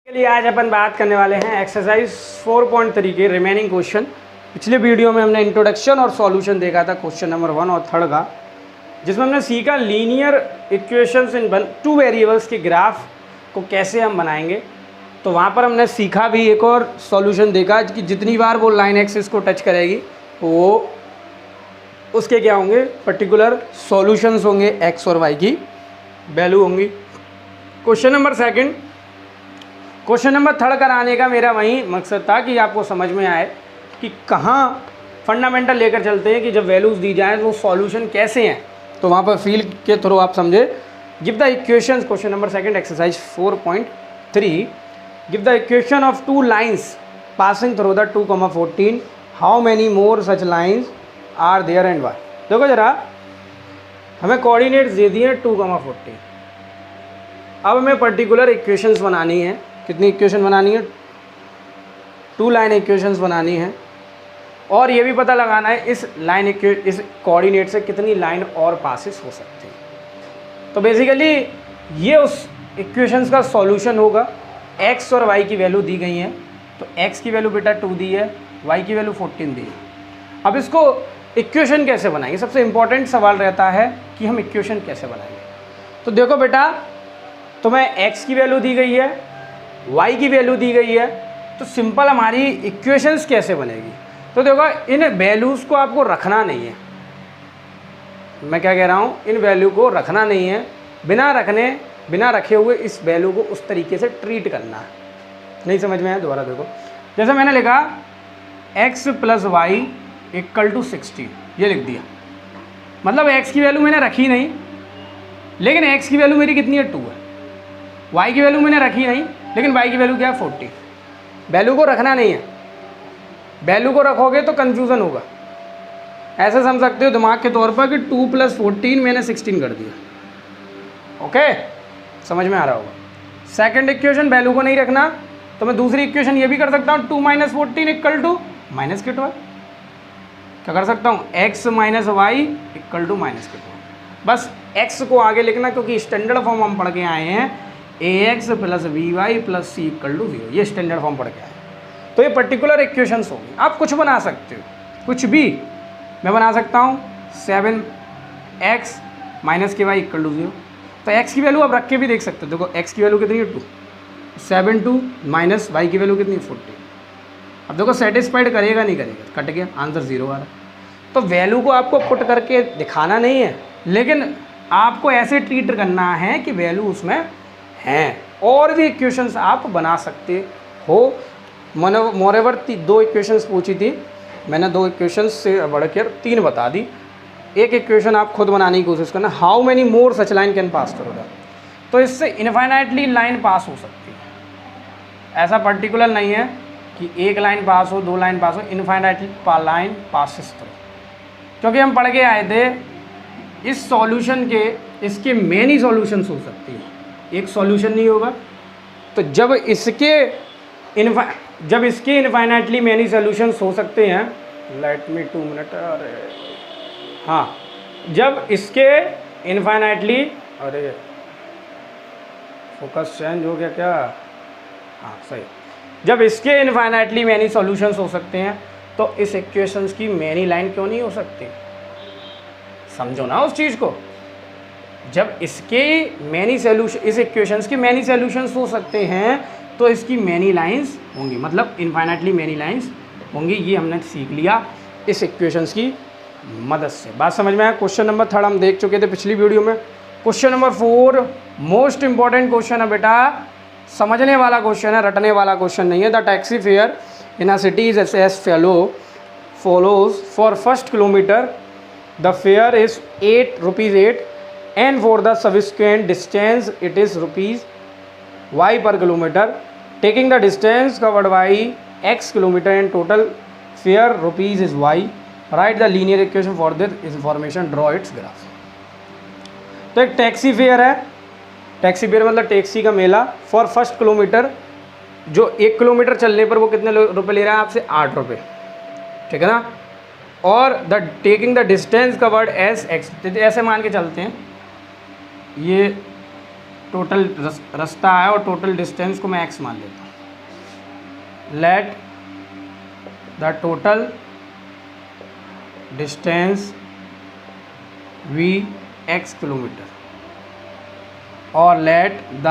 के लिए आज अपन बात करने वाले हैं एक्सरसाइज 4.3 के रिमेनिंग क्वेश्चन। पिछले वीडियो में हमने इंट्रोडक्शन और सॉल्यूशन देखा था क्वेश्चन नंबर 1 और 3 का, जिसमें हमने सीखा लीनियर इक्वेशंस इन टू वेरिएबल्स के ग्राफ को कैसे हम बनाएंगे। तो वहाँ पर हमने सीखा भी, एक और सॉल्यूशन देखा कि जितनी बार वो लाइन एक्सिस को टच करेगी वो उसके क्या होंगे, पर्टिकुलर सॉल्यूशंस होंगे, एक्स और वाई की वैल्यू होंगी। क्वेश्चन नंबर 2, क्वेश्चन नंबर 3 कराने का मेरा वही मकसद था कि आपको समझ में आए कि कहाँ फंडामेंटल लेकर चलते हैं कि जब वैल्यूज़ दी जाए तो वो सॉल्यूशन कैसे हैं। तो वहाँ पर फील के थ्रू आप समझे। Give the equations, question number 2 exercise 4.3, give the equation of two lines passing through the 2,14, how many more such lines are there and why. देखो जरा, हमें कोऑर्डिनेट्स दे दिए 2,14। अब हमें पर्टिकुलर इक्वेशंस बनानी है। कितनी इक्वेशन बनानी है? 2 लाइन इक्वेशंस बनानी है, और ये भी पता लगाना है इस इस कोऑर्डिनेट से कितनी लाइन और पासिस हो सकती है। तो बेसिकली ये उस इक्वेशंस का सॉल्यूशन होगा। एक्स और वाई की वैल्यू दी गई है, तो एक्स की वैल्यू बेटा 2 दी है, वाई की वैल्यू 14 दी है। अब इसको इक्वेशन कैसे बनाएंगे, सबसे इम्पॉर्टेंट सवाल रहता है कि हम इक्वेशन कैसे बनाएंगे। तो देखो बेटा, तुम्हें एक्स की वैल्यू दी गई है, वाई की वैल्यू दी गई है, तो सिंपल हमारी इक्वेशंस कैसे बनेगी। तो देखो, इन वैल्यूज़ को आपको रखना नहीं है। मैं क्या कह रहा हूँ, इन वैल्यू को रखना नहीं है, बिना रखे हुए इस वैल्यू को उस तरीके से ट्रीट करना है। नहीं समझ में आया? दोबारा देखो, जैसे मैंने लिखा x + y = 16, ये लिख दिया। मतलब x की वैल्यू मैंने रखी नहीं, लेकिन x की वैल्यू मेरी कितनी है? 2 है। y की वैल्यू मैंने रखी नहीं, लेकिन y की वैल्यू क्या है? 40। वैल्यू को रखना नहीं है। वैल्यू को रखोगे तो कन्फ्यूज़न होगा। ऐसे समझ सकते हो दिमाग के तौर पर कि 2 + 14 मैंने 16 कर दिया। ओके, समझ में आ रहा होगा। सेकंड इक्वेशन, वैल्यू को नहीं रखना, तो मैं दूसरी इक्वेशन ये भी कर सकता हूँ, 2 - 14 = -k12। क्या कर सकता हूँ? x - y = -k12। बस x को आगे लिखना, क्योंकि स्टैंडर्ड फॉर्म हम पढ़ के आए हैं, ax + by + c = 0। ये स्टैंडर्ड फॉर्म पढ़ के आए हैं। तो ये पर्टिकुलर इक्वेशंस होगी। आप कुछ बना सकते हो, कुछ भी। मैं बना सकता हूँ 7x - ky = 0। तो x की वैल्यू आप रख के भी देख सकते हो। देखो x की वैल्यू कितनी है? 2। 7 2 - y की वैल्यू कितनी है? 40। अब देखो सेटिस्फाइड करेगा नहीं करेगा, कट गया, आंसर 0 आ रहा। तो वैल्यू को आपको पुट करके दिखाना नहीं है, लेकिन आपको ऐसे ट्रीट करना है कि वैल्यू उसमें हैं। और भी इक्वेशंस आप बना सकते हो। मोरेवर 2 इक्वेशंस पूछी थी मैंने, 2 इक्वेशंस से बढ़कर 3 बता दी। एक इक्वेशन आप खुद बनाने की कोशिश करना, how many more such line can pass through the. तो इससे इनफाइनाइटली लाइन पास हो सकती है। ऐसा पर्टिकुलर नहीं है कि एक लाइन पास हो, 2 लाइन पास हो, इनफाइनाइटली लाइन पासिस थ्रू। क्योंकि हम पढ़ के आए थे इस सॉल्यूशन के, इसके मेनी सॉल्यूशंस हो सकती हैं, एक सॉल्यूशन नहीं होगा। तो जब इसके इनफाइनाइटली मेनी सॉल्यूशंस हो सकते हैं, लेट मी 2 मिनट, अरे हाँ, जब इसके इनफाइनाइटली, अरे फोकस चेंज हो गया क्या? हाँ सही। जब इसके इनफाइनाइटली मेनी सॉल्यूशंस हो सकते हैं, तो इस इक्वेशंस की मेनी लाइन क्यों नहीं हो सकती? समझो ना उस चीज़ को। जब इसके मेनी सॉल्यूशन, इस इक्वेशंस के मेनी सॉल्यूशंस हो सकते हैं, तो इसकी मेनी लाइंस होंगी, मतलब इनफाइनाइटली मेनी लाइंस होंगी। ये हमने सीख लिया इस इक्वेशंस की मदद से। बात समझ में आया? क्वेश्चन नंबर 3 हम देख चुके थे पिछली वीडियो में। Question number 4 most important question है बेटा, समझने वाला क्वेश्चन है, रटने वाला क्वेश्चन नहीं है। The taxi fare in a city is as follows for first kilometer the fare is 8 rupees 8, and for the subsequent distance it is rupees y per kilometer. Taking the distance covered by x kilometer and total fare rupees is y. Write the linear equation for this information. Draw its graph. तो एक taxi fare है, taxi fare मतलब taxi का मेला। For first kilometre, जो 1 kilometre चलने पर वो कितने रुपए ले रहा है आपसे? 8 रुपये, ठीक है ना। और taking the distance covered as x, ऐसे मान के चलते हैं, ये टोटल रास्ता है और टोटल डिस्टेंस को मैं x मान लेता हूँ। Let the total distance v x kilometre और लेट द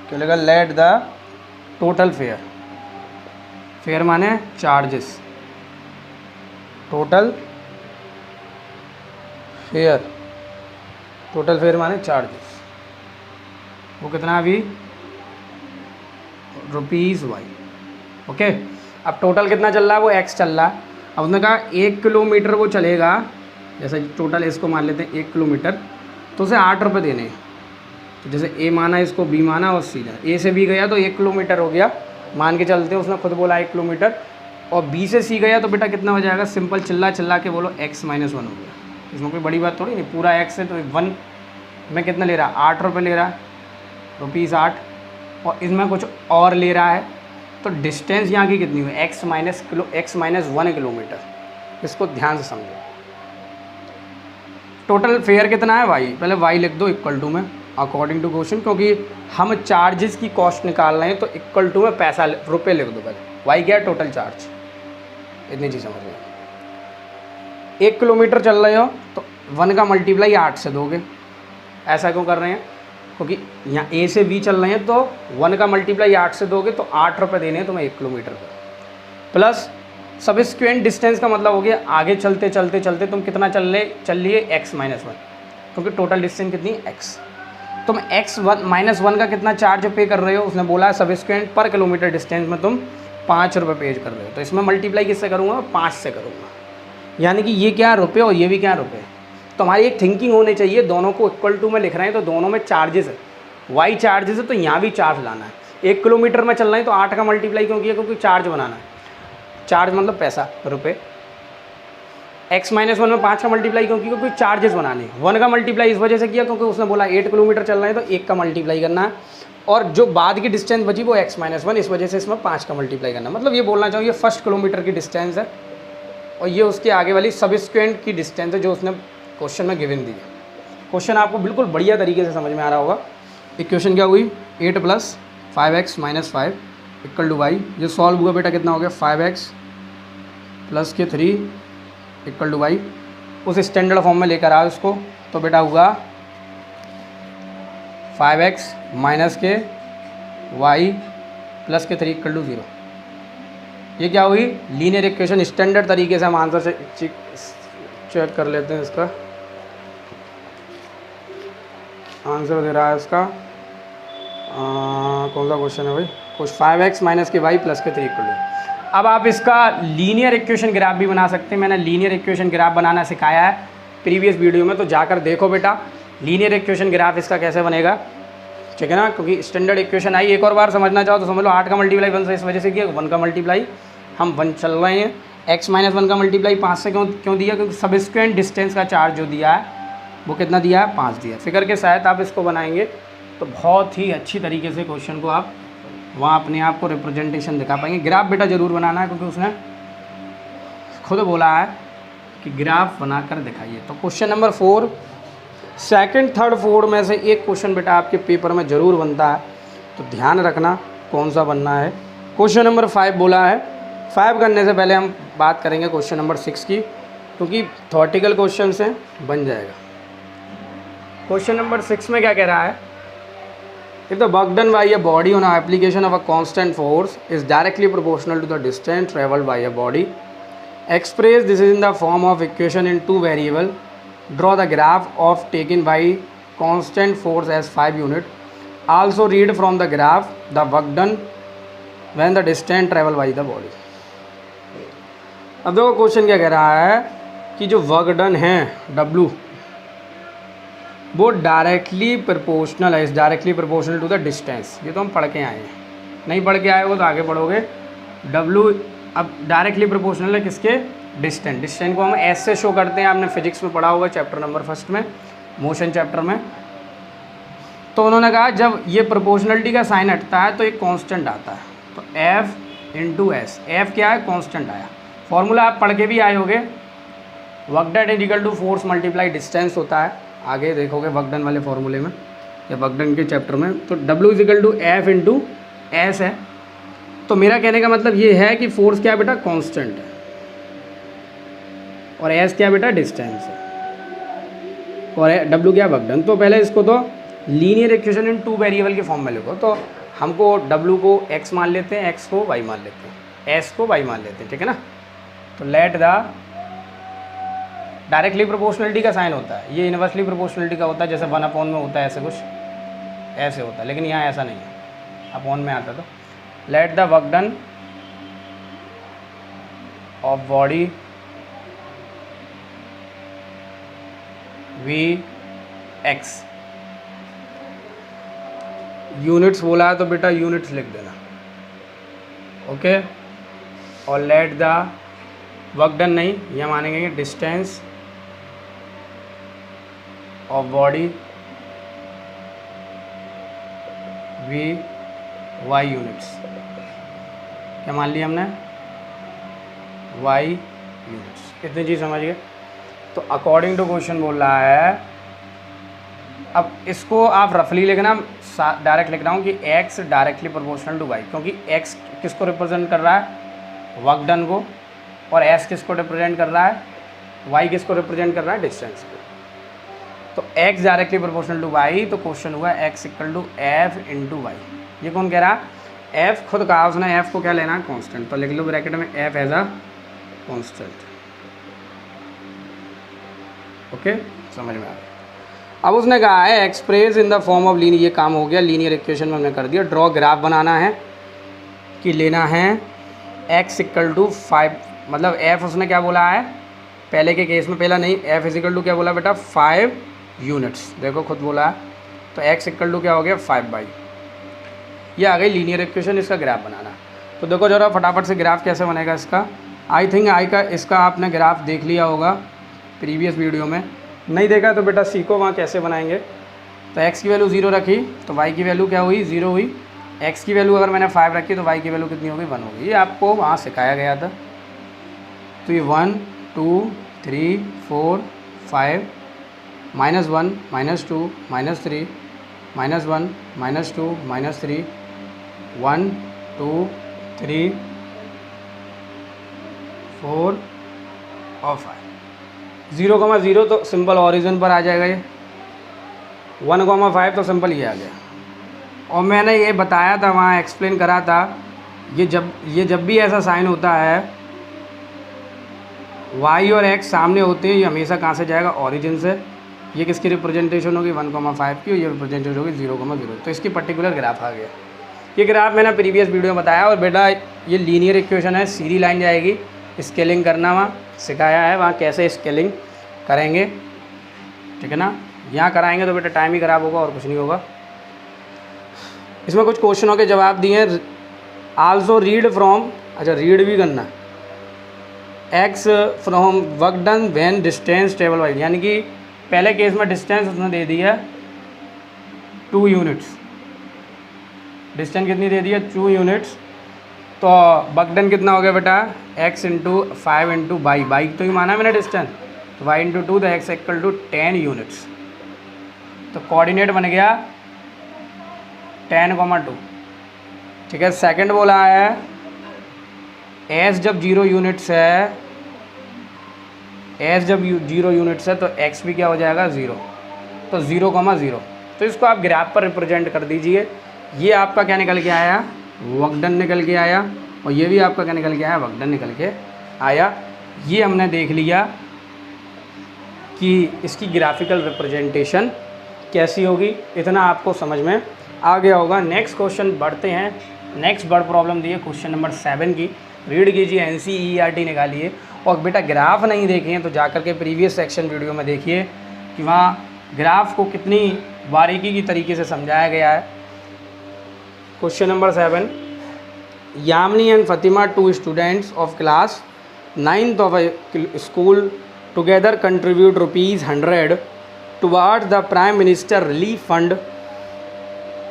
क्या लगेगा, let the total fare, fare माने charges, total fare, total fare माने चार्जेस, वो कितना अभी ₹y। ओके, अब टोटल कितना चल रहा है, वो x चल रहा है। अब उसने कहा 1 किलोमीटर वो चलेगा, जैसे टोटल इसको मान लेते हैं 1 किलोमीटर, तो उसे 8 रुपये देने हैं। तो जैसे a माना, इसको b माना और सीधा a से b गया तो 1 किलोमीटर हो गया, मान के चलते हैं, उसने खुद बोला 1 किलोमीटर, और b से c गया तो बेटा कितना हो जाएगा, सिंपल चिल्ला के बोलो x - 1 हो गया। इसमें कोई बड़ी बात थोड़ी नहीं, पूरा x है तो 1 में कितना ले रहा है, 8 रुपये ले रहा है, ₹8, और इसमें कुछ और ले रहा है, तो डिस्टेंस यहाँ की कितनी हुई, x - 1 किलोमीटर। इसको ध्यान से समझो। टोटल फेयर कितना है y, पहले y लिख दो इक्वल टू में अकॉर्डिंग टू क्वेश्चन, क्योंकि हम चार्जेस की कॉस्ट निकाल रहे हैं तो इक्वल टू में पैसा रुपये लिख दो पहले। y क्या है, टोटल चार्ज, इतनी चीज़ समझ लो। 1 किलोमीटर चल रहे हो तो 1 का मल्टीप्लाई 8 से दोगे। ऐसा क्यों कर रहे हैं, क्योंकि यहाँ a से b चल रहे हैं तो 1 का मल्टीप्लाई 8 से दोगे तो 8 रुपये देने हैं तुम्हें 1 किलोमीटर पर। प्लस सबस्क्वेंट डिस्टेंस का मतलब हो गया आगे चलते चलते तुम कितना चल लिए x - 1, क्योंकि टोटल डिस्टेंस कितनी x। तुम x - 1 का कितना चार्ज पे कर रहे हो, उसने बोला है सबस्क्वेंट पर किलोमीटर डिस्टेंस में तुम 5 रुपये पे कर रहे हो, तो इसमें मल्टीप्लाई किससे करूँगा, 5 से करूँगा। यानी कि ये क्या रुपये और ये भी क्या रुपये। तो हमारी एक थिंकिंग होनी चाहिए, दोनों को इक्वल टू में लिख रहे हैं तो दोनों में चार्जेस है, y चार्जेस है तो यहाँ भी चार्ज लाना है। 1 किलोमीटर में चल रहे हैं तो 8 का मल्टीप्लाई क्यों किया, क्योंकि चार्ज बनाना है, चार्ज मतलब पैसा, रुपये। x - 1 में 5 का मल्टीप्लाई क्यों किया, क्योंकि चार्जेस बनाने। 1 का मल्टीप्लाई इस वजह से किया क्योंकि उसने बोला 8 किलोमीटर चल रहे हैं तो 1 का मल्टीप्लाई करना है, और जो बाद की डिस्टेंस बची वो x - 1, इस वजह से इसमें 5 का मल्टीप्लाई करना। मतलब ये बोलना चाहिए फर्स्ट किलोमीटर की डिस्टेंस है और ये उसके आगे वाली सबस्क्वेंट की डिस्टेंस है जो उसने क्वेश्चन में गिवन दी है। क्वेश्चन आपको बिल्कुल बढ़िया तरीके से समझ में आ रहा होगा। इक्वेशन क्या हुई, 8 + 5x - 5 = y। ये सॉल्व हुआ बेटा, कितना हो गया, 5x + 3 = y। उस स्टैंडर्ड फॉर्म में लेकर आओ इसको, तो बेटा हुआ 5x - y + 3 = 0। ये क्या हुई, लीनियर इक्वेशन। स्टैंडर्ड तरीके से हम आंसर चेक कर लेते हैं। इसका आंसर दे रहा है इसका कौन सा क्वेश्चन है भाई, कुछ 5x - y + 3 = अब आप इसका लीनियर इक्वेशन ग्राफ भी बना सकते हैं। मैंने लीनियर इक्वेशन ग्राफ बनाना सिखाया है प्रीवियस वीडियो में, तो जाकर देखो बेटा लीनियर इक्वेशन ग्राफ इसका कैसे बनेगा, ठीक है ना। क्योंकि स्टैंडर्ड इक्वेशन आई, एक और बार समझना चाहो तो समझ लो 8 का मल्टीप्लाई 1 से इस वजह से किया, 1 का मल्टीप्लाई हम 1 चल रहे हैं, x - 1 का मल्टीप्लाई 5 से क्यों दिया, क्योंकि सबस्क्वेंट डिस्टेंस का चार्ज जो दिया है वो कितना दिया है, 5 दिया है। फिगर के साथ आप इसको बनाएंगे तो बहुत ही अच्छी तरीके से क्वेश्चन को आप वहाँ अपने आप को रिप्रेजेंटेशन दिखा पाएंगे। ग्राफ बेटा ज़रूर बनाना है, क्योंकि उसने खुद बोला है कि ग्राफ बनाकर दिखाइए। तो question number 4 second, third, fourth में से एक क्वेश्चन बेटा आपके पेपर में ज़रूर बनता है, तो ध्यान रखना कौन सा बनना है। क्वेश्चन नंबर 5 बोला है। 5 करने से पहले हम बात करेंगे क्वेश्चन नंबर 6 की, क्योंकि थ्योरेटिकल क्वेश्चन से बन जाएगा। क्वेश्चन नंबर 6 में क्या कह रहा है, if the work done by a body on application of a constant force is directly proportional to the distance traveled by a body, express this is in the form of equation in 2 variable, draw the graph of taken by constant force as 5 unit, also read from the graph the work done when the distance traveled by the body। अब देखो question क्या कह रहा है कि जो work done है W वो डायरेक्टली प्रोपोर्शनल है, इस directly proportional to the distance. ये तो हम पढ़ के आए हैं, नहीं पढ़ के आए हो तो आगे पढ़ोगे। W अब डायरेक्टली प्रोपोर्शनल है किसके, डिस्टेंस। डिस्टेंस को हम एस से शो करते हैं, आपने फिजिक्स में पढ़ा होगा चैप्टर नंबर 1 में, मोशन चैप्टर में। तो उन्होंने कहा जब ये प्रोपोर्शनलिटी का साइन हटता है तो एक कांस्टेंट आता है, तो F × S। F क्या है, कांस्टेंट आया। फॉर्मूला आप पढ़ के भी आए होगे, work done is equal to force multiply distance होता है, आगे देखोगे वर्क डन वाले फॉर्मूले में या वर्क डन के चैप्टर में। तो W is equal to F into S है। तो मेरा कहने का मतलब ये है कि फोर्स क्या है बेटा, कांस्टेंट है, और एस क्या बेटा, डिस्टेंस है, और W क्या, वर्क डन। तो पहले इसको तो linear equation in two variable के फॉर्म में लिखो। तो हमको W को x मान लेते हैं, x को y मान लेते हैं, s को y मान लेते हैं, ठीक है ना। तो लेट द डायरेक्टली प्रोपोर्शनलिटी का साइन होता है, ये इनवर्सली प्रोपोर्शनलिटी का होता है, जैसे 1 में होता है, ऐसे कुछ ऐसे होता है, लेकिन यहाँ ऐसा नहीं है, अपॉन में आता। तो let the work done of body be x, units बोला है तो बेटा यूनिट्स लिख देना, ओके। और लेट द वर्क डन नहीं, यह मानेंगे distance of body be y units, क्या मान लिया हमने, वाई यूनिट्स। कितनी चीज़ समझ गए। तो अकॉर्डिंग टू क्वेश्चन बोल रहा है, अब इसको आप रफली लिखना, डायरेक्ट लिख रहा हूँ कि x directly proportional to y, क्योंकि x किसको रिप्रेजेंट कर रहा है, वर्क डन को, और s किसको रिप्रेजेंट कर रहा है, y किसको रिप्रेजेंट कर रहा है, डिस्टेंस को। तो x directly proportional to y, तो क्वेश्चन हुआ x equal to F into y. ये कौन कह रहा है, f खुद कहा उसने, f को क्या लेना है, कांस्टेंट। तो लिख लो ब्रैकेट में f as a constant, okay, समझ में आ गया। अब उसने कहा है express in the form of linear, ये काम हो गया, लीनियर इक्वेशन में हमने कर दिया। ड्रॉ ग्राफ बनाना है कि लेना है x इक्वल टू 5, मतलब f उसने क्या बोला है, पहले के केस में, पहला नहीं, f इज इक्वल टू क्या बोला बेटा, 5 यूनिट्स, देखो खुद बोला है। तो x इक्वल टू क्या हो गया, 5/, ये आ गई लीनियर इक्वेशन, इसका ग्राफ बनाना। तो देखो जरा फटाफट से ग्राफ कैसे बनेगा इसका। आई थिंक इसका आपने ग्राफ देख लिया होगा प्रीवियस वीडियो में, नहीं देखा तो बेटा सीखो वहाँ कैसे बनाएंगे। तो x की वैल्यू 0 रखी तो y की वैल्यू क्या हुई, 0 हुई। x की वैल्यू अगर मैंने 5 रखी तो y की वैल्यू कितनी होगी, 1 होगी। ये आपको वहाँ सिखाया गया था। तो ये 1 2 3 4 5 -1 -2 -3 -1 -2 -3 1 2 3 4 और 5। 0,0 तो सिंपल ओरिजिन पर आ जाएगा, ये 1,5 तो सिंपल ये आ गया। और मैंने ये बताया था वहाँ, एक्सप्लेन करा था, ये जब भी ऐसा साइन होता है, y और x सामने होते हैं, ये हमेशा कहाँ से जाएगा, ओरिजिन से। ये किसकी रिप्रेजेंटेशन होगी, 1,5 की, और ये रिप्रेजेंटेशन होगी 0,0। तो इसकी पर्टिकुलर ग्राफ आ गया। ये ग्राफ मैंने प्रीवियस वीडियो में बताया। और बेटा ये लीनियर इक्वेशन है, सीधी लाइन जाएगी, स्केलिंग करना वहाँ सिखाया है, वहाँ कैसे स्केलिंग करेंगे, ठीक है ना। यहाँ कराएंगे तो बेटा टाइम ही ख़राब होगा और कुछ नहीं होगा। इसमें कुछ क्वेश्चनों के जवाब दिए हैं। आल्सो रीड फ्रॉम, अच्छा रीड भी करना, x from work done when distance table wise, यानी कि पहले केस में डिस्टेंस उसने दे दिया 2 यूनिट्स, डिस्टेंस कितनी दे दी है, 2 यूनिट्स। तो वर्क डन कितना हो गया बेटा, x इंटू 5 इंटू बाई तो ही माना मैंने डिस्टेंस, तो y इंटू 2 तो x इक्वल टू 10 यूनिट्स। तो कोऑर्डिनेट बन गया 10,2, ठीक है। सेकंड बोला है s जब 0 यूनिट्स है, s जब 0 यूनिट्स है तो x भी क्या हो जाएगा, 0, तो 0,0। तो इसको आप ग्राफ पर रिप्रेजेंट कर दीजिए। ये आपका क्या निकल के आया, वर्क डन निकल के आया, और ये भी आपका क्या निकल के आया, वर्क डन निकल के आया। ये हमने देख लिया कि इसकी ग्राफिकल रिप्रेजेंटेशन कैसी होगी, इतना आपको समझ में आ गया होगा। नेक्स्ट क्वेश्चन बढ़ते हैं। नेक्स्ट वर्ड प्रॉब्लम दी है क्वेश्चन नंबर 7 की, रीड कीजिए, NCERT निकालिए। और बेटा ग्राफ नहीं देखे हैं तो जाकर के प्रीवियस सेक्शन वीडियो में देखिए कि वहाँ ग्राफ को कितनी बारीकी की तरीके से समझाया गया है। Question number 7, Yamini and Fathima, 2 students of class 9th of a school together contribute ₹100 towards the Prime Minister Relief Fund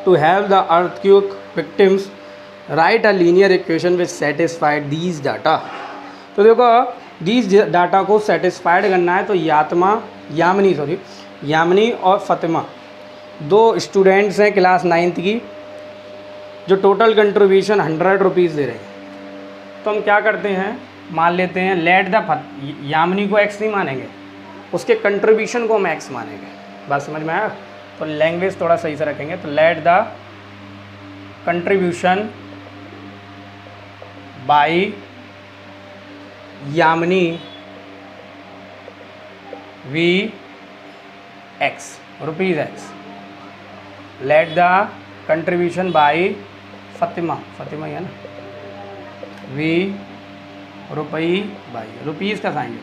to help the earthquake victims. Write a linear equation which satisfied these data. तो देखो these data को satisfied करना है तो यामिनी और Fathima 2 students हैं class 9th की, जो टोटल कंट्रीब्यूशन 100 रुपीज़ दे रहे हैं। तो हम क्या करते हैं, मान लेते हैं लेट द यामिनी को x नहीं मानेंगे, उसके कंट्रीब्यूशन को हम x मानेंगे। बात समझ में आया? तो लैंग्वेज थोड़ा सही से रखेंगे। तो let the contribution by Yamini V x rupees x, let the contribution by Fatima ही है ना, वी रुपई बाई रुपीज़ का साइन।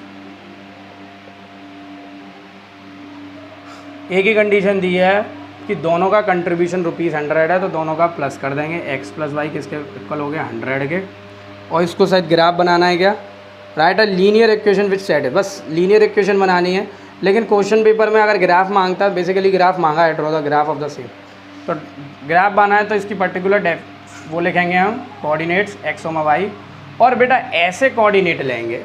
एक ही कंडीशन दी है कि दोनों का कंट्रीब्यूशन ₹100 है, तो दोनों का प्लस कर देंगे, x प्लस वाई किसके इक्वल हो गया 100 के। और इसको शायद ग्राफ बनाना है क्या, right a linear equation which set है, बस लीनियर इक्वेशन बनानी है। लेकिन क्वेश्चन पेपर में अगर ग्राफ मांगता है, बेसिकली ग्राफ मांगा है, draw the graph of the same, तो ग्राफ बनाना है तो इसकी पर्टिकुलर वो लिखेंगे हम कोऑर्डिनेट्स x, y। और बेटा ऐसे कोऑर्डिनेट लेंगे,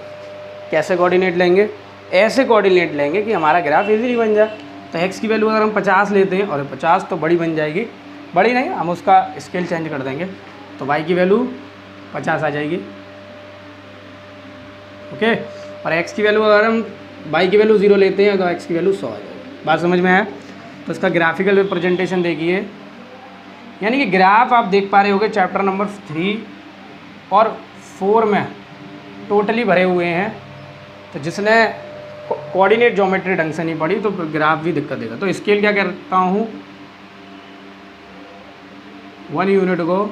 कैसे कोऑर्डिनेट लेंगे, ऐसे कोऑर्डिनेट लेंगे कि हमारा ग्राफ इजीली बन जाए। तो x की वैल्यू अगर हम 50 लेते हैं, और 50 तो बड़ी बन जाएगी, बड़ी नहीं, हम उसका स्केल चेंज कर देंगे, तो y की वैल्यू 50 आ जाएगी, ओके। और x की वैल्यू अगर हम y की वैल्यू 0 लेते हैं तो x की वैल्यू 100 आ जाएगी। बात समझ में आया? तो इसका ग्राफिकल रिप्रेजेंटेशन देखिए, यानी कि ग्राफ आप देख पा रहे होंगे चैप्टर नंबर 3 और 4 में टोटली भरे हुए हैं। तो जिसने कोऑर्डिनेट ज्योमेट्री ढंग से नहीं पढ़ी तो ग्राफ भी दिक्कत देगा। तो स्केल क्या करता हूँ, 1 यूनिट को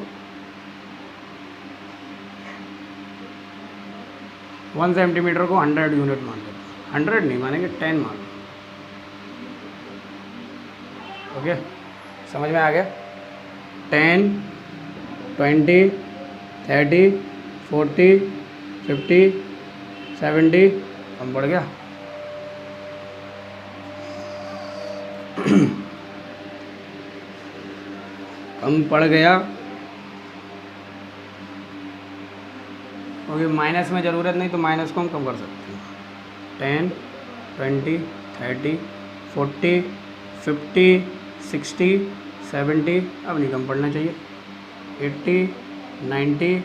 1 सेंटीमीटर को 100 यूनिट मान लेते हैं, 100 नहीं मानेंगे, 10 मान लो, ओके। समझ में आ गया? 10, 20, 30, 40, 50, 70 कम पड़ गया कम पड़ गया, ओके। माइनस में ज़रूरत नहीं तो माइनस को हम कम कर सकते हैं। 10, 20, 30, 40, 50, 60, 70, अब नहीं कम पड़ना चाहिए, 80, 90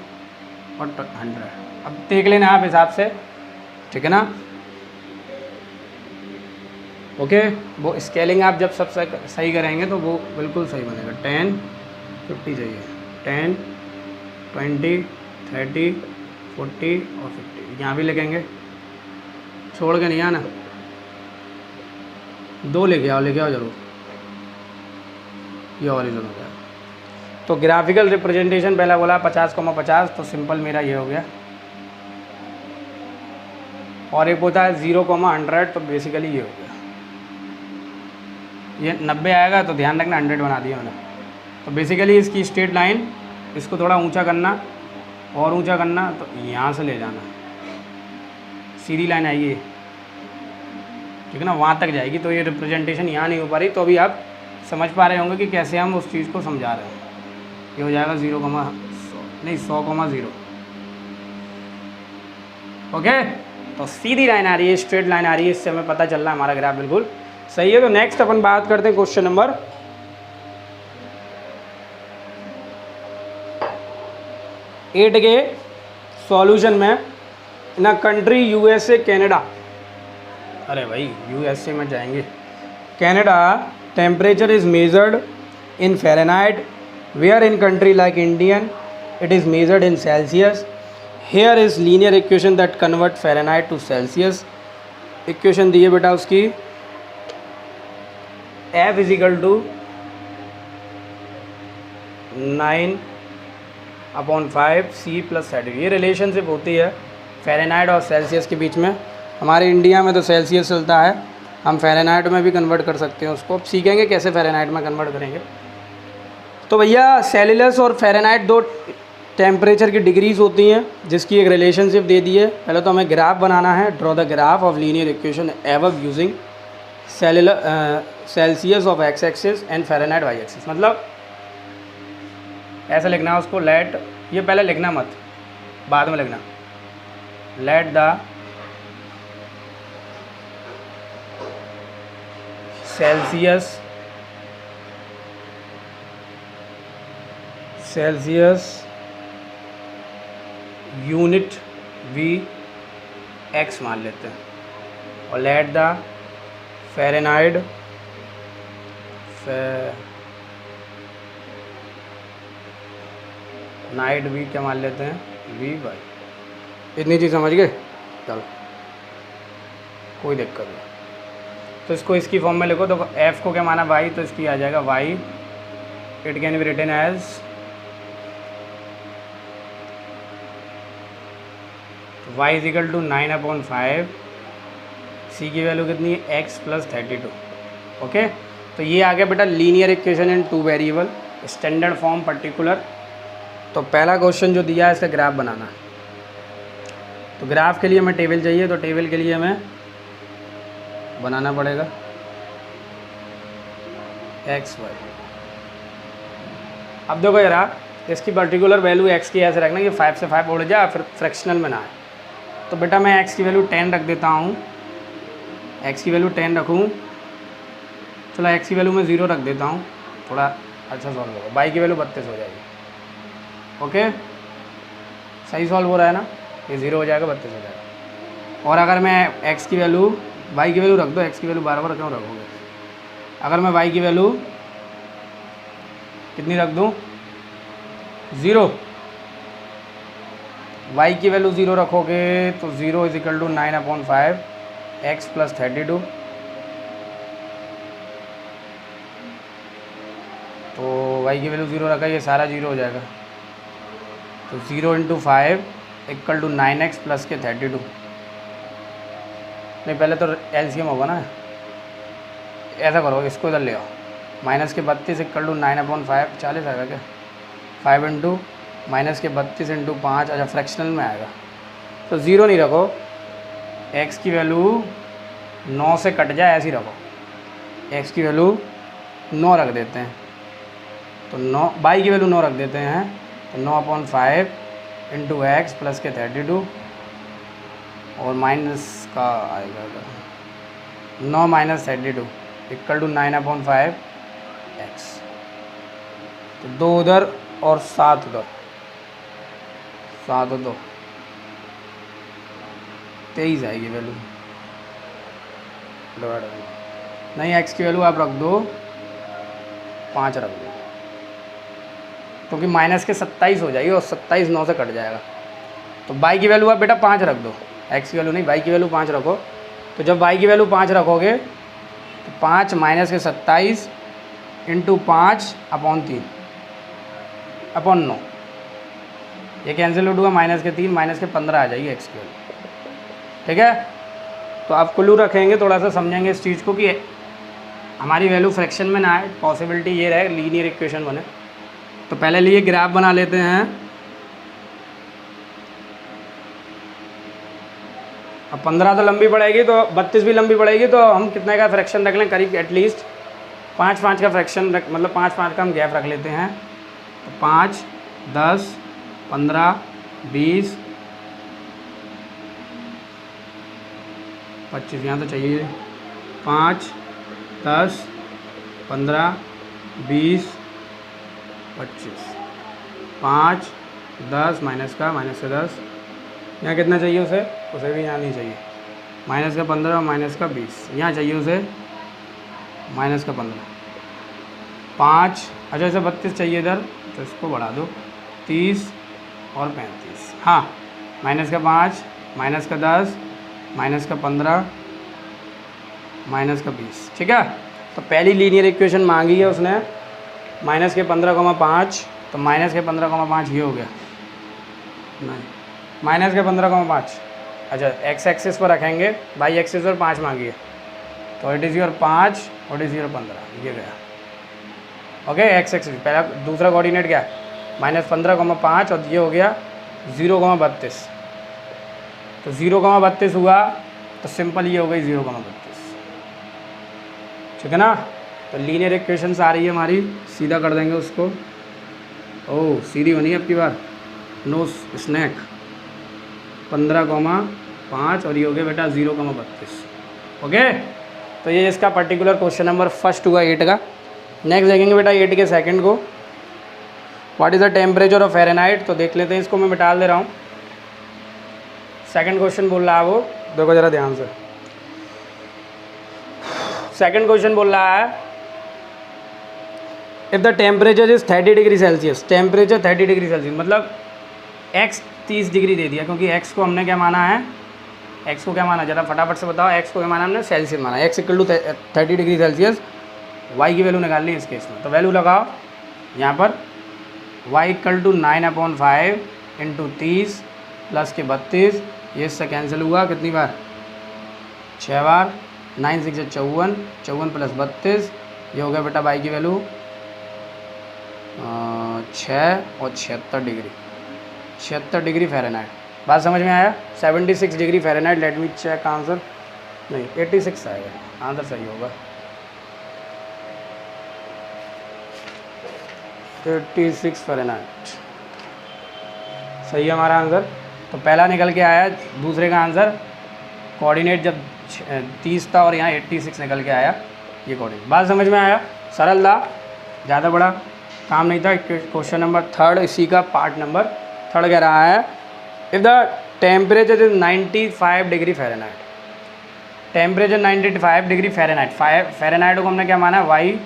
और 100। अब देख लेना आप हिसाब से, ठीक है ना, ओके। वो स्केलिंग आप जब सब सही करेंगे तो वो बिल्कुल सही बनेगा। 10, 50 चाहिए, 10, 20, 30, 40 और 50 यहाँ भी लिखेंगे, छोड़ के नहीं आना, 2 लेके आओ ज़रूर, ये ऑरिजिनल हो गया। तो ग्राफिकल रिप्रेजेंटेशन पहला बोला 50,50, तो सिंपल मेरा ये हो गया। और एक होता है 0,100, तो बेसिकली ये हो गया। ये 90 आएगा तो ध्यान रखना 100 बना दिया मैंने। तो बेसिकली इसकी स्ट्रेट लाइन, इसको थोड़ा ऊंचा करना और ऊंचा करना, तो यहाँ से ले जाना, सीधी लाइन आएगी, ठीक है ना, वहाँ तक जाएगी। तो ये रिप्रेजेंटेशन यहाँ नहीं हो पा रही, तो अभी आप समझ पा रहे होंगे कि कैसे हम उस चीज़ को समझा रहे हैं। ये हो जाएगा 100,0, ओके। तो सीधी लाइन आ रही है, स्ट्रेट लाइन आ रही है, इससे हमें पता चल रहा है हमारा ग्राफ बिल्कुल सही है। तो नेक्स्ट अपन बात करते हैं क्वेश्चन नंबर 8 के सॉल्यूशन में। In a country USA Canada, अरे भाई यूएसए में जाएंगे, Canada temperature is measured in Fahrenheit, where in country like Indian it is measured in Celsius. Here is linear equation that convert Fahrenheit to Celsius. Equation दी है बेटा उसकी, F = 9/5 C + Z। ये relationship होती है Fahrenheit और Celsius के बीच में। हमारे इंडिया में तो सेल्सियस चलता है, हम फ़ारेनहाइट में भी कन्वर्ट कर सकते हैं उसको। अब सीखेंगे कैसे फ़ारेनहाइट में कन्वर्ट करेंगे। तो भैया सेल्सियस और फ़ारेनहाइट 2 टेम्परेचर की डिग्रीज होती हैं, जिसकी एक रिलेशनशिप दे दी है। पहले तो हमें ग्राफ बनाना है, draw the graph of linear equation above using Celsius of x axis and Fahrenheit y axis. मतलब ऐसा लिखना है उसको, लेट, ये पहले लिखना मत, बाद में लिखना, let the Celsius unit be x मान लेते हैं, और let the Fahrenheit night be क्या मान लेते हैं, वी वाई। इतनी चीज़ समझ गए? चलो कोई दिक्कत नहीं। तो इसको इसकी फॉर्म में लिखो। तो एफ को क्या माना, वाई, तो इसकी आ जाएगा y, it can be written as y is equal to 9/5। C की वैल्यू कितनी है, एक्स प्लस 32। ओके, तो ये आ गया बेटा linear equation in 2 variable, standard form particular. तो पहला क्वेश्चन जो दिया है इसका ग्राफ बनाना है। तो ग्राफ के लिए हमें टेबल चाहिए, तो टेबल के लिए हमें बनाना पड़ेगा एक्स वाई। अब देखो यार, इसकी पर्टिकुलर वैल्यू एक्स की ऐसे रखना कि 5 से 5 उड़ जाए, फिर फ्रैक्शनल में ना आए। तो बेटा मैं एक्स की वैल्यू 10 रख देता हूँ, एक्स की वैल्यू 10 रखूँ। चलो एक्स की वैल्यू मैं 0 रख देता हूँ, थोड़ा अच्छा सॉल्व होगा। वाई की वैल्यू 32 हो जाएगी। ओके, सही सॉल्व हो रहा है ना, ये 0 हो जाएगा, 32 हो जाएगा। और अगर मैं एक्स की वैल्यू, वाई की वैल्यू रख दो, एक्स की वैल्यू बार क्यों रखोगे। अगर मैं वाई की वैल्यू कितनी रख दूँ, 0, वाई की वैल्यू 0 रखोगे तो 0 is equal to 9/5 x plus 32। तो वाई की वैल्यू 0 रखा, ये सारा 0 हो जाएगा। तो 0 × 5 इक्वल टू 9x प्लस के 32। नहीं, पहले तो एलसीएम होगा ना, ऐसा करो, इसको इधर ले आओ। माइनस के 32 इक्वल टू 9/5, 40 आएगा क्या, 5 × माइनस के 32 × 5, अच्छा फ्रैक्शनल में आएगा। तो 0 नहीं रखो, x की वैल्यू 9 से कट जाए ऐसी रखो, x की वैल्यू 9 रख देते हैं। तो 9, वाई की वैल्यू 9 रख देते हैं, तो 9/5 × x प्लस के 32, और माइनस का आएगा 9 - 32 इक्वल टू 9/5 x। तो 2 उधर और 7 उधर, 7 और 2 23 आएगी वैल्यू। नहीं, x की वैल्यू आप रख दो 5 रख दो, क्योंकि माइनस के 27 हो जाएगी और 27 9 से कट जाएगा। तो y की वैल्यू आप बेटा 5 रख दो, x की वैल्यू नहीं, y की वैल्यू 5 रखो। तो जब y की वैल्यू 5 रखोगे तो 5 माइनस के 27 × 5/3 अपॉन 9, ये कैंसिल आउट हुआ, माइनस के 3, माइनस के 15 आ जाएगी x की वैल्यू। ठीक है, तो आप क्लू रखेंगे, थोड़ा सा समझेंगे इस चीज़ को कि हमारी वैल्यू फ्रैक्शन में ना आए, पॉसिबिलिटी ये रहे लीनियर इक्वेशन बने। तो पहले लिए ग्राफ बना लेते हैं। अब 15 तो लंबी पड़ेगी, तो 32 भी लंबी पड़ेगी, तो हम कितने का फ्रैक्शन रख लें, करीब एटलीस्ट 5-5 का फ्रैक्शन रख, मतलब 5-5 का हम गैप रख लेते हैं। तो 5, 10, 15, 20, 25 यहाँ तो चाहिए। 5, 10, 15, 20, 25, 5, 10 माइनस का 10, यहाँ कितना चाहिए उसे, उसे भी यहाँ नहीं चाहिए। माइनस का 15 माइनस का 20, यहाँ चाहिए उसे माइनस का 15, 5, अच्छा इसे 32 चाहिए इधर, तो इसको बढ़ा दो 30 और 35। हाँ, माइनस का 5, माइनस का 10, माइनस का 15, माइनस का 20। ठीक है, तो पहली लीनियर इक्वेशन मांगी है उसने, माइनस के 15,5, तो माइनस के 15,5 ये हो गया, नहीं माइनस के 15,5। अच्छा, एक्स एक्सिस पर रखेंगे, वाई एक्सिस पर 5 मांगी है, तो इट इज़ योर 5 और इट इज़ योर 15, ये गया। ओके, एक्स एक्सिस पहला, दूसरा कोऑर्डिनेट क्या है, -15,5, और ये हो गया 0,32। तो 0,32 हुआ, तो सिंपल ये हो गई 0,32। ठीक है ना, तो लीनियर इक्वेशंस आ रही है हमारी, सीधा कर देंगे उसको। ओह, सीधी बनी है अब की बार, नो स्नैक। 15,5 और ये हो गया बेटा 0,32। ओके, तो ये इसका पर्टिकुलर क्वेश्चन नंबर फर्स्ट हुआ 8 का। नेक्स्ट देखेंगे बेटा 8 के सेकंड को, what is the temperature of Fahrenheit. तो देख लेते हैं, इसको मैं मिटा दे रहा हूँ। सेकंड क्वेश्चन बोल रहा है वो, देखो ज़रा ध्यान से। सेकंड क्वेश्चन बोल रहा है if the temperature is 30 degree Celsius, temperature 30 degree Celsius मतलब x 30 डिग्री दे दिया, क्योंकि x को हमने क्या माना है, x को क्या माना, ज़रा फटाफट से बताओ, x को क्या माना हमने, सेल्सियस माना, x equal to 30 degree Celsius. y की वैल्यू निकालनी है इस केस में, तो वैल्यू लगाओ यहाँ पर, y equal to 9/5 into 30 plus के 32, ये इससे कैंसिल हुआ कितनी बार, 6 बार, 9 6 54, 54 प्लस 32, ये हो गया बेटा y की वैल्यू 6 और 76 डिग्री, 76 डिग्री फ़ारेनहाइट। बात समझ में आया। 76 degree Fahrenheit. Let me check answer, नहीं 86 आएगा, आंसर सही होगा 86 फ़ारेनहाइट, सही है हमारा आंसर। तो पहला निकल के आया, दूसरे का आंसर कोऑर्डिनेट जब 30 था और यहाँ 86 निकल के आया, ये कोऑर्डिनेट। बात समझ में आया, सरल था, ज़्यादा बड़ा काम नहीं था। क्वेश्चन नंबर थर्ड, इसी का पार्ट नंबर थर्ड कह रहा है if the temperature is 95 degree Fahrenheit, temperature 95 degree Fahrenheit, Fahrenheit को हमने क्या माना है y,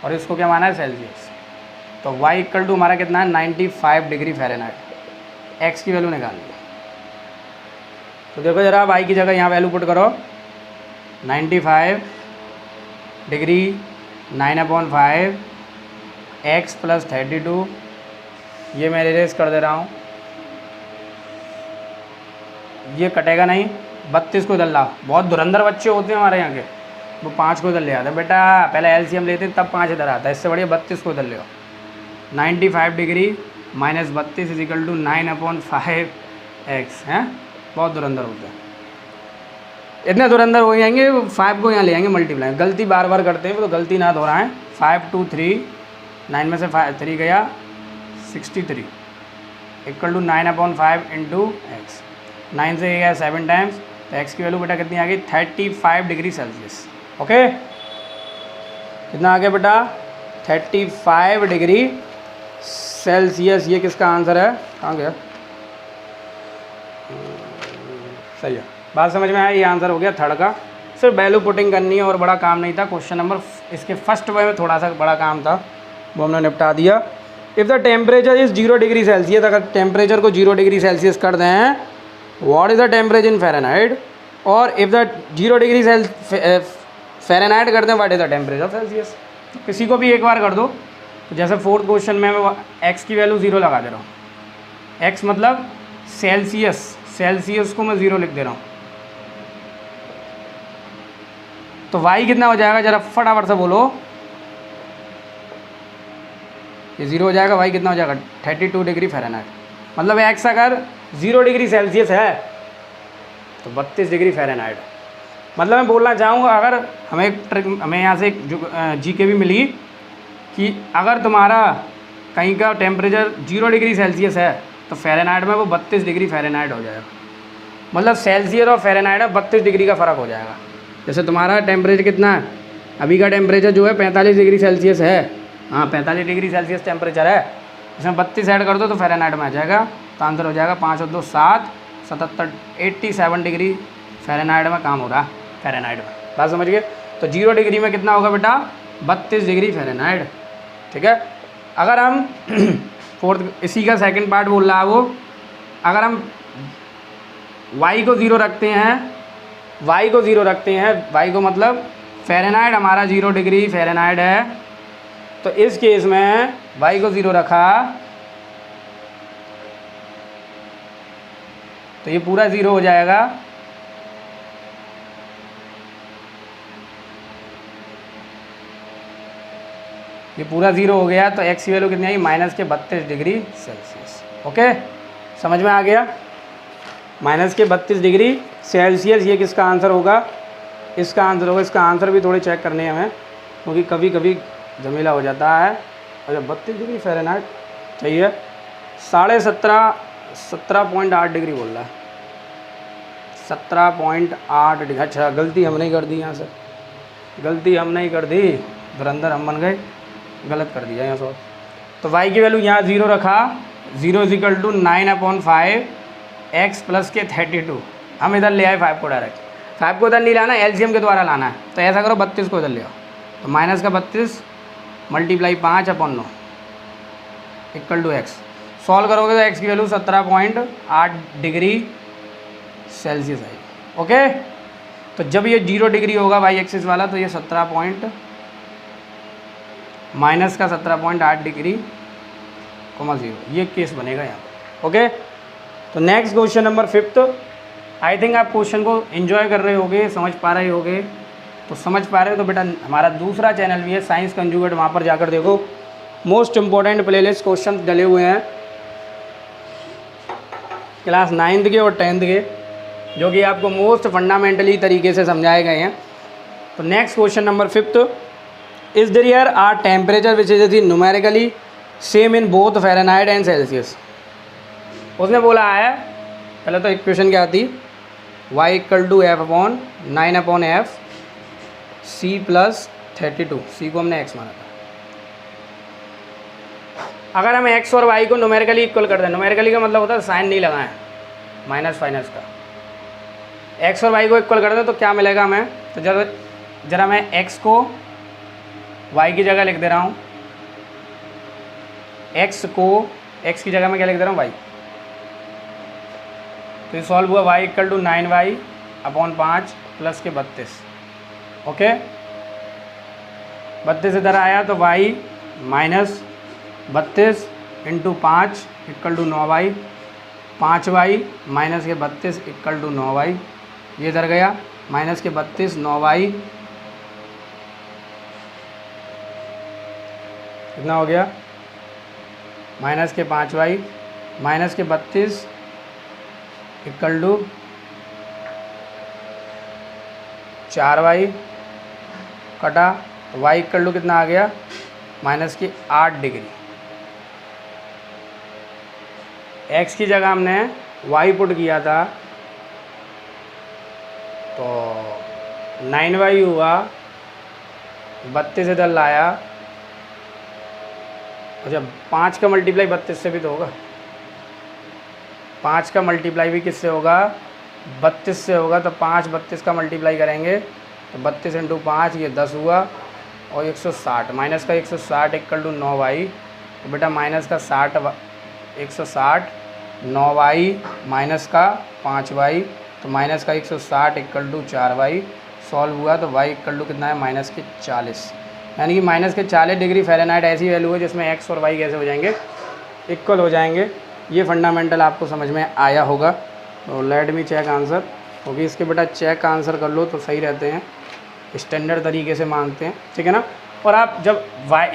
और इसको क्या माना है सेल्सियस। तो y इक्वल टू हमारा कितना है 95 डिग्री फ़ारेनहाइट, x की वैल्यू निकालनी है। तो देखो ज़रा, y की जगह यहाँ वैल्यू पुट करो, 95 डिग्री 9/5 x प्लस 32, ये मैं इरेज कर दे रहा हूँ, ये कटेगा नहीं, 32 को इधर ला। बहुत धुरंधर बच्चे होते हैं हमारे यहाँ के, वो 5 को इधर ले आते हैं। बेटा पहले एलसीएम लेते हैं तब 5 इधर आता है, इससे बढ़िया 32 को इधर ले आओ। 95 degree minus 32 is equal to 9/5 x हैं, बहुत धुरंधर होते हैं। इतने धुरंधर हो जाएंगे, 5 को यहाँ ले आएंगे मल्टीप्लाई, गलती बार बार करते हैं, तो गलती ना दोहराएं। 5 2 3, 9 में से 3 गया 63 इक्वल टू 9/5 इंटू एक्स, 9 से गया 7 टाइम्स, तो एक्स की वैल्यू बेटा कितनी आ गई 35 डिग्री सेल्सियस। ओके, कितना आ गया बेटा 35 डिग्री सेल्सियस। ये किसका आंसर है, कहाँ गया, सही है। बात समझ में आया, ये आंसर हो गया थर्ड का। सिर्फ वैल्यू पुटिंग करनी है और बड़ा काम नहीं था। क्वेश्चन नंबर इसके फर्स्ट वे में थोड़ा सा बड़ा काम था, वो हमने निपटा दिया। If the temperature is 0 degree Celsius, अगर टेम्परेचर को 0 डिग्री सेल्सियस कर दें, what is the temperature in Fahrenheit, और इफ़ द 0 डिग्री फ़ारेनहाइट कर दें, what is the temperature Celsius. किसी को भी एक बार कर दो, तो जैसे फोर्थ क्वेश्चन में मैं एक्स की वैल्यू 0 लगा दे रहा हूँ, एक्स मतलब सेल्सियस, सेल्सियस को मैं 0 लिख दे रहा हूँ, तो y कितना हो जाएगा, जरा फटाफट से बोलो, ये 0 हो जाएगा, y कितना हो जाएगा 32 डिग्री फ़ारेनहाइट। मतलब x अगर 0 डिग्री सेल्सियस है तो 32 डिग्री फ़ारेनहाइट। मतलब मैं बोलना चाहूँगा, अगर हमें एक ट्रिक, हमें यहाँ से एक जीके भी मिली कि अगर तुम्हारा कहीं का टेम्परेचर 0 डिग्री सेल्सियस है तो फ़ारेनहाइट में वो 32 डिग्री फ़ारेनहाइट हो जाएगा। मतलब सेल्सियस और फ़ारेनहाइट में 32 डिग्री का फ़र्क हो जाएगा। जैसे तुम्हारा टेम्परेचर कितना है, अभी का टेम्परेचर जो है 45 डिग्री सेल्सियस है, हाँ 45 डिग्री सेल्सियस टेम्परेचर है, इसमें 32 ऐड कर दो तो फ़ारेनहाइट में आ जाएगा। तो आंसर हो जाएगा 5 और 2 7, 77 87 डिग्री फ़ारेनहाइट में काम हो रहा है, फ़ारेनहाइट में। बात समझ गए। तो 0 डिग्री में कितना होगा बेटा 32 डिग्री फ़ारेनहाइट। ठीक है। अगर हम फोर्थ, इसी का सेकंड पार्ट बोल रहा है वो, अगर हम y को 0 रखते हैं, y को 0 रखते हैं, y को मतलब फ़ारेनहाइट हमारा 0 डिग्री फ़ारेनहाइट है, तो इस केस में y को 0 रखा तो ये पूरा 0 हो जाएगा। ये पूरा 0 हो गया, तो x की वैल्यू कितनी आई माइनस के 32 डिग्री सेल्सियस। ओके, समझ में आ गया, माइनस के 32 डिग्री सेल्सियस। ये किसका आंसर होगा, इसका आंसर होगा। इसका आंसर भी थोड़े चेक करने हैं हमें, क्योंकि कभी कभी झमेला हो जाता है। अच्छा 32 डिग्री फ़ारेनहाइट चाहिए, 17.8 डिग्री बोल रहा है, 17.8 डिग्री। अच्छा गलती हमने ही कर दी यहाँ से, गलती हमने ही कर दी, धुरंधर हम बन गए, गलत कर दिया यहाँ से। तो y की वैल्यू यहाँ 0 रखा, 0 = 9/5 x प्लस के 32। हम इधर ले आए 5 को डायरेक्ट, 5 को इधर नहीं लाना, एलसीएम के द्वारा लाना है। तो ऐसा करो 32 को इधर ले आओ, तो माइनस का 32 मल्टीप्लाई 5/9 = x। सॉल्व करोगे तो x की वैल्यू 17.8 डिग्री सेल्सियस आएगी। ओके, तो जब ये 0 डिग्री होगा y एक्सिस वाला, तो ये 17.8 डिग्री, 0, ये केस बनेगा यहाँ। ओके, तो next question number 5। I think आप क्वेश्चन को एंजॉय कर रहे होगे, समझ पा रहे होगे। तो समझ पा रहे हो तो बेटा हमारा दूसरा चैनल भी है साइंस कंजुगेट, वहाँ पर जाकर देखो, मोस्ट इंपॉर्टेंट प्लेलिस्ट क्वेश्चन डले हुए हैं क्लास 9th के और 10th के, जो कि आपको मोस्ट फंडामेंटली तरीके से समझाए गए हैं। तो next question number 5, is there are temperature which is numerically same in both Fahrenheit and Celsius. उसने बोला है, पहले तो इक्वेशन क्या थी, y = f/9/f c + 32, c को हमने x माना था। अगर हम x और y को न्यूमेरिकली इक्वल कर दें, न्यूमेरिकली का मतलब होता है साइन नहीं लगाएं, माइनस फाइनस का, x और y को इक्वल कर दें तो क्या मिलेगा हमें। तो जरा मैं x को y की जगह लिख दे रहा हूँ, x को x की जगह में क्या लिख दे रहा हूँ, y। तो ये सॉल्व हुआ, y = 9y/5 प्लस के 32। ओके, 32 इधर आया तो y minus 32 × 5 = 9y, 5y minus के 32 = 9y, ये इधर गया, माइनस के 32 9y, कितना हो गया, माइनस के 5y माइनस के 32 = 4y कटा, y = कितना आ गया, माइनस की 8 डिग्री। x की जगह हमने y पुट किया था, तो 9y हुआ, 32 इधर लाया। अच्छा, 5 का मल्टीप्लाई 32 से भी तो होगा, 5 का मल्टीप्लाई भी किससे होगा, 32 से होगा। तो 5 32 का मल्टीप्लाई करेंगे तो 32 × 5 ये 10 हुआ, और 160, माइनस का 160 = 9y। तो बेटा माइनस का 160 9y माइनस का 5y, तो माइनस का 160 = 4y। सॉल्व हुआ तो y = कितना है, माइनस के 40, यानी कि माइनस के 40 डिग्री फ़ारेनहाइट ऐसी वैल्यू है जिसमें x और y कैसे हो जाएंगे, इक्वल हो जाएंगे। ये फंडामेंटल आपको समझ में आया होगा। तो लेट मी चेक आंसर, क्योंकि इसके बेटा चेक आंसर कर लो तो सही रहते हैं, स्टैंडर्ड तरीके से मांगते हैं, ठीक है ना। और आप जब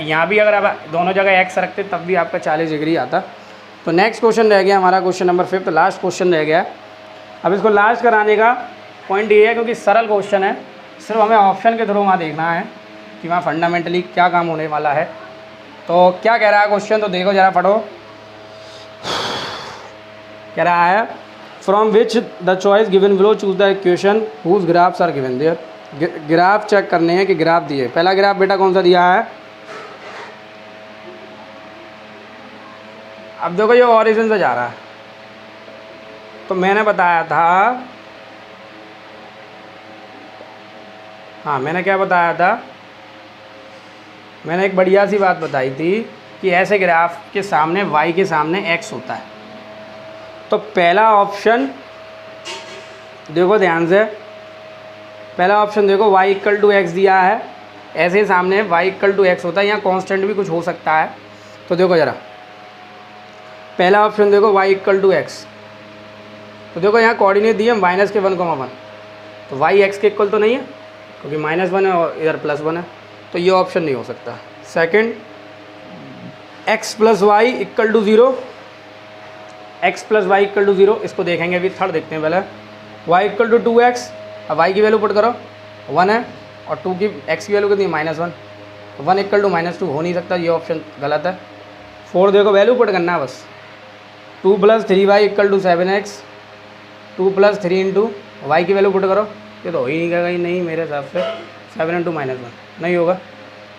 यहाँ भी अगर आप दोनों जगह x रखते तब भी आपका 40 डिग्री आता। तो नेक्स्ट क्वेश्चन रह गया हमारा, क्वेश्चन नंबर 5, लास्ट क्वेश्चन रह गया। अब इसको लास्ट कराने का पॉइंट ये है क्योंकि सरल क्वेश्चन है, सिर्फ हमें ऑप्शन के थ्रू वहाँ देखना है कि वहाँ फंडामेंटली क्या काम होने वाला है। तो क्या कह रहा है क्वेश्चन, तो देखो जरा पढ़ो। कह रहा है, from which the choice given below choose the equation whose graphs are given there. Graph check करने हैं कि ग्राफ दिए। पहला ग्राफ बेटा कौन सा दिया है, अब देखो ये ओरिजिन से जा रहा है। तो मैंने बताया था, हाँ मैंने क्या बताया था, मैंने एक बढ़िया सी बात बताई थी कि ऐसे ग्राफ के सामने y के सामने x होता है। तो पहला ऑप्शन देखो ध्यान से, पहला ऑप्शन देखो y = x दिया है, ऐसे सामने y = x होता है, यहाँ कांस्टेंट भी कुछ हो सकता है। तो देखो ज़रा पहला ऑप्शन देखो y = x, तो देखो यहाँ कोऑर्डिनेट दिए -1, 1, तो y x के इक्वल तो नहीं है क्योंकि -1 है और इधर +1 है, तो ये ऑप्शन नहीं हो सकता। Second, x + y = 0, x + y = 0, इसको देखेंगे अभी, थर्ड देखते हैं पहले। y = 2x, अब y की वैल्यू पुट करो, 1 है, और 2 की x की वैल्यू कितनी, -1, 1 = -2 हो नहीं सकता, ये ऑप्शन गलत है। 4 देखो वैल्यू पुट करना है बस, 2 + 3y = 7x, 2 + 3 × वाई की वैल्यू पुट करो, ये तो हो ही नहीं गया, नहीं मेरे हिसाब से 7 इंटू -1 नहीं होगा,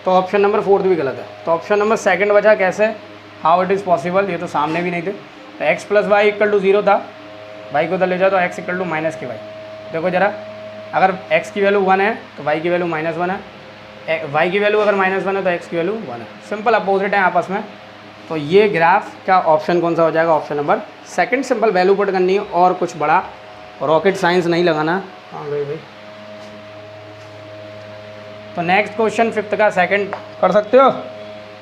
तो ऑप्शन नंबर 4 भी गलत है। तो ऑप्शन नंबर 2 बचा, कैसे, हाउ इट इज़ पॉसिबल, ये तो सामने भी नहीं थे। तो x + y = 0 था, y को उधर ले जाओ तो x = -ky। देखो जरा, अगर x की वैल्यू 1 है तो y की वैल्यू -1 है, y की वैल्यू अगर -1 है तो x की वैल्यू 1 है, सिंपल अपोजिट है आपस में। तो ये ग्राफ का ऑप्शन कौन सा हो जाएगा, option number 2। Simple value put करनी है और कुछ बड़ा रॉकेट साइंस नहीं लगाना। हाँ भाई। तो नेक्स्ट क्वेश्चन 5th का 2nd कर सकते हो।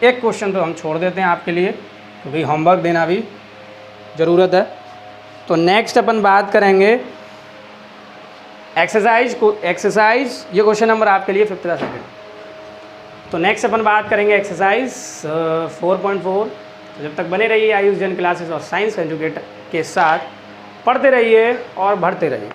एक क्वेश्चन तो हम छोड़ देते हैं आपके लिए, क्योंकि होमवर्क देना भी ज़रूरत है। तो नेक्स्ट अपन बात करेंगे एक्सरसाइज, ये क्वेश्चन नंबर आपके लिए 5th का 2nd। तो नेक्स्ट अपन बात करेंगे एक्सरसाइज 4.4। तो जब तक बने रहिए आयुष जैन क्लासेस और साइंस एजुकेटर के साथ, पढ़ते रहिए और बढ़ते रहिए।